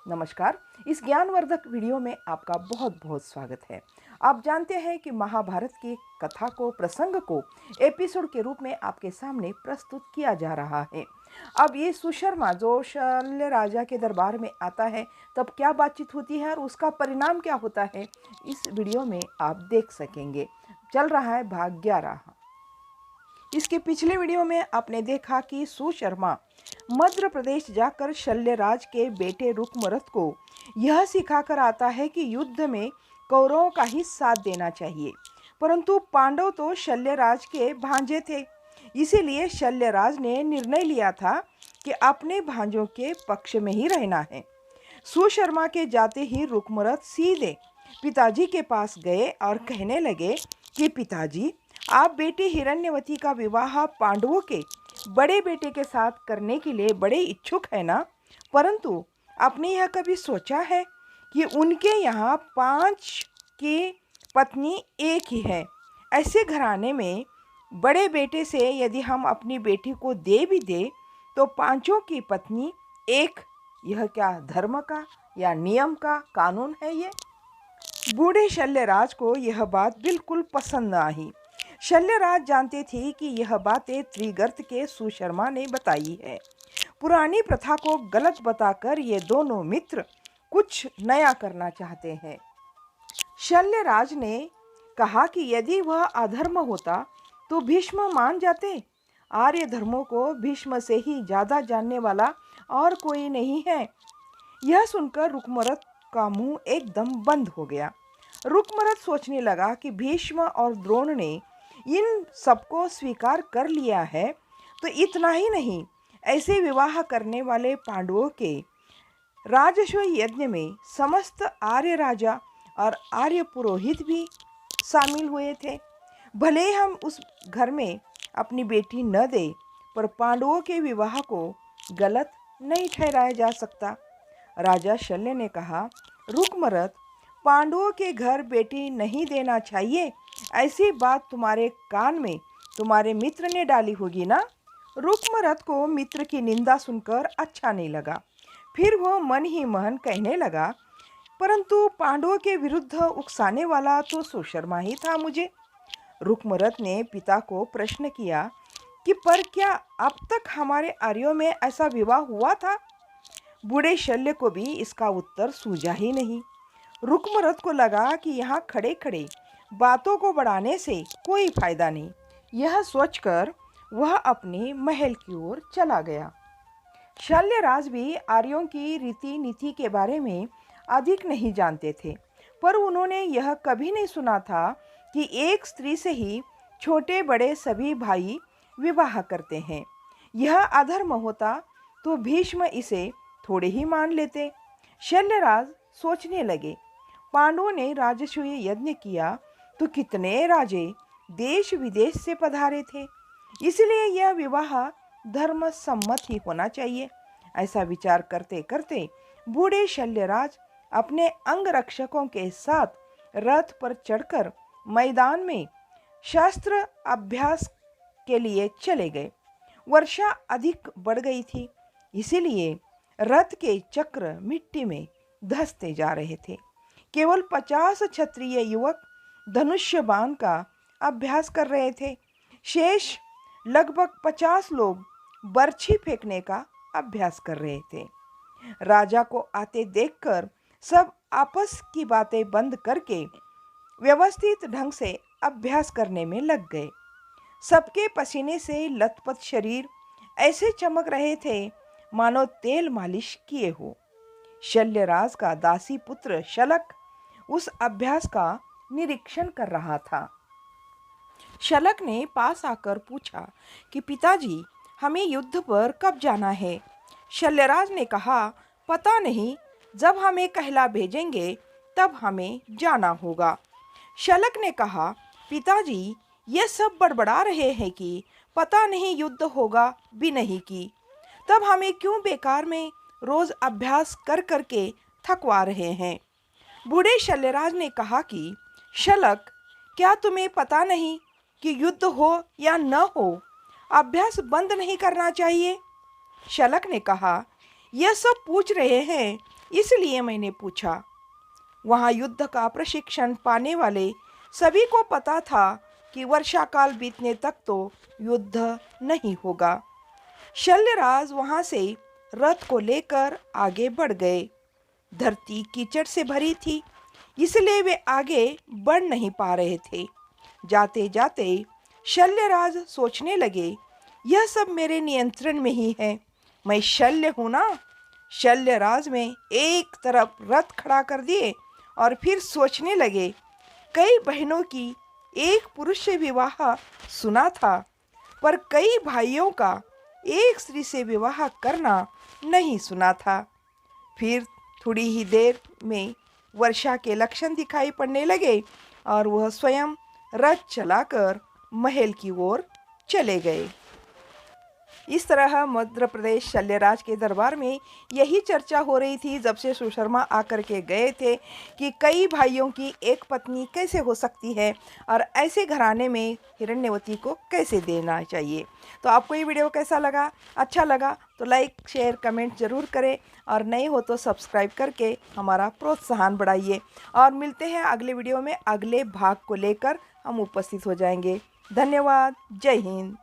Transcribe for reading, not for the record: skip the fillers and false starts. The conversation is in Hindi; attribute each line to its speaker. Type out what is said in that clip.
Speaker 1: नमस्कार। इस ज्ञानवर्धक वीडियो में आपका बहुत बहुत स्वागत है। आप जानते हैं कि महाभारत की कथा को, प्रसंग को एपिसोड के रूप में आपके सामने प्रस्तुत किया जा रहा है। अब ये सुशर्मा जो शल्य राजा के दरबार में आता है, तब क्या बातचीत होती है और उसका परिणाम क्या होता है, इस वीडियो में आप देख सकेंगे। चल रहा है भाग 11। इसके पिछले वीडियो में आपने देखा कि सुशर्मा मध्य प्रदेश जाकर शल्यराज के बेटे रुकमरथ को यह सिखाकर आता है कि युद्ध में कौरवों का ही साथ देना चाहिए। परंतु पांडव तो शल्यराज के भांजे थे, इसीलिए शल्यराज ने निर्णय लिया था कि अपने भांजों के पक्ष में ही रहना है। सुशर्मा के जाते ही रुकमरथ सीधे पिताजी के पास गए और कहने लगे कि पिताजी, आप बेटी हिरण्यवती का विवाह पांडवों के बड़े बेटे के साथ करने के लिए बड़े इच्छुक है ना? परंतु आपने यह कभी सोचा है कि उनके यहाँ 5 की पत्नी एक ही है? ऐसे घराने में बड़े बेटे से यदि हम अपनी बेटी को दे भी दे तो 5 की पत्नी एक, यह क्या धर्म का या नियम का कानून है? ये बूढ़े शल्यराज को यह बात बिल्कुल पसंद न आई। शल्यराज जानते थे कि यह बातें त्रिगर्त के सुशर्मा ने बताई है। पुरानी प्रथा को गलत बताकर ये दोनों मित्र कुछ नया करना चाहते हैं। शल्यराज ने कहा कि यदि वह अधर्म होता तो भीष्म मान जाते। आर्य धर्मों को भीष्म से ही ज़्यादा जानने वाला और कोई नहीं है। यह सुनकर रुकमरथ का मुंह एकदम बंद हो गया। रुकमरथ सोचने लगा कि भीष्म और द्रोण ने इन सबको स्वीकार कर लिया है तो इतना ही नहीं, ऐसे विवाह करने वाले पांडवों के राजस्व यज्ञ में समस्त आर्य राजा और आर्य पुरोहित भी शामिल हुए थे। भले हम उस घर में अपनी बेटी न दे, पर पांडवों के विवाह को गलत नहीं ठहराया जा सकता। राजा शल्य ने कहा, रुकमरथ, पांडवों के घर बेटी नहीं देना चाहिए, ऐसी बात तुम्हारे कान में तुम्हारे मित्र ने डाली होगी ना? रुकमरथ को मित्र की निंदा सुनकर अच्छा नहीं लगा। फिर वो मन ही मन कहने लगा, परंतु पांडवों के विरुद्ध उकसाने वाला तो सुशर्मा ही था मुझे। रुकमरथ ने पिता को प्रश्न किया कि पर क्या अब तक हमारे आर्यों में ऐसा विवाह हुआ था? बूढ़े शल्य को भी इसका उत्तर सूझा ही नहीं। रुकमरथ को लगा कि यहाँ खड़े खड़े बातों को बढ़ाने से कोई फायदा नहीं। यह सोचकर वह अपने महल की ओर चला गया। शल्यराज भी आर्यों की रीति नीति के बारे में अधिक नहीं जानते थे, पर उन्होंने यह कभी नहीं सुना था कि एक स्त्री से ही छोटे बड़े सभी भाई विवाह करते हैं। यह अधर्म होता तो भीष्म इसे थोड़े ही मान लेते। शल्यराज सोचने लगे, पांडवों ने राजस्व यज्ञ किया तो कितने राजे देश विदेश से पधारे थे, इसलिए यह विवाह धर्म सम्मत ही होना चाहिए। ऐसा विचार करते करते बूढ़े शल्यराज अपने अंगरक्षकों के साथ रथ पर चढ़कर मैदान में शास्त्र अभ्यास के लिए चले गए। वर्षा अधिक बढ़ गई थी, इसीलिए रथ के चक्र मिट्टी में धंसते जा रहे थे। केवल 50 क्षत्रिय युवक धनुष्य बाण का अभ्यास कर रहे थे। शेष लगभग 50 लोग बर्छी फेंकने का अभ्यास कर रहे थे। राजा को आते देखकर सब आपस की बातें बंद करके व्यवस्थित ढंग से अभ्यास करने में लग गए। सबके पसीने से लथपथ शरीर ऐसे चमक रहे थे मानो तेल मालिश किए हो। शल्यराज का दासी पुत्र शलक उस अभ्यास का निरीक्षण कर रहा था। शलक ने पास आकर पूछा कि पिताजी, हमें युद्ध पर कब जाना है? शल्यराज ने कहा, पता नहीं, जब हमें कहला भेजेंगे तब हमें जाना होगा। शलक ने कहा, पिताजी, ये सब बड़बड़ा रहे हैं कि पता नहीं युद्ध होगा भी नहीं की, तब हमें क्यों बेकार में रोज अभ्यास कर करके थकवा रहे हैं? बूढ़े शल्यराज ने कहा कि शलक, क्या तुम्हें पता नहीं कि युद्ध हो या न हो, अभ्यास बंद नहीं करना चाहिए? शलक ने कहा, यह सब पूछ रहे हैं इसलिए मैंने पूछा। वहाँ युद्ध का प्रशिक्षण पाने वाले सभी को पता था कि वर्षा काल बीतने तक तो युद्ध नहीं होगा। शल्यराज वहाँ से रथ को लेकर आगे बढ़ गए। धरती कीचड़ से भरी थी, इसलिए वे आगे बढ़ नहीं पा रहे थे। जाते जाते शल्यराज सोचने लगे, यह सब मेरे नियंत्रण में ही है। मैं शल्य हूँ ना। शल्यराज में एक तरफ रथ खड़ा कर दिए और फिर सोचने लगे, कई बहनों की एक पुरुष से विवाह सुना था, पर कई भाइयों का एक स्त्री से विवाह करना नहीं सुना था। फिर थोड़ी ही देर में वर्षा के लक्षण दिखाई पड़ने लगे और वह स्वयं रथ चलाकर महल की ओर चले गए। इस तरह मध्य प्रदेश शल्यराज के दरबार में यही चर्चा हो रही थी जब से सुशर्मा आकर के गए थे कि कई भाइयों की एक पत्नी कैसे हो सकती है और ऐसे घराने में हिरण्यवती को कैसे देना चाहिए। तो आपको ये वीडियो कैसा लगा? अच्छा लगा तो लाइक शेयर कमेंट ज़रूर करें और नए हो तो सब्सक्राइब करके हमारा प्रोत्साहन बढ़ाइए। और मिलते हैं अगले वीडियो में, अगले भाग को लेकर हम उपस्थित हो जाएंगे। धन्यवाद। जय हिंद।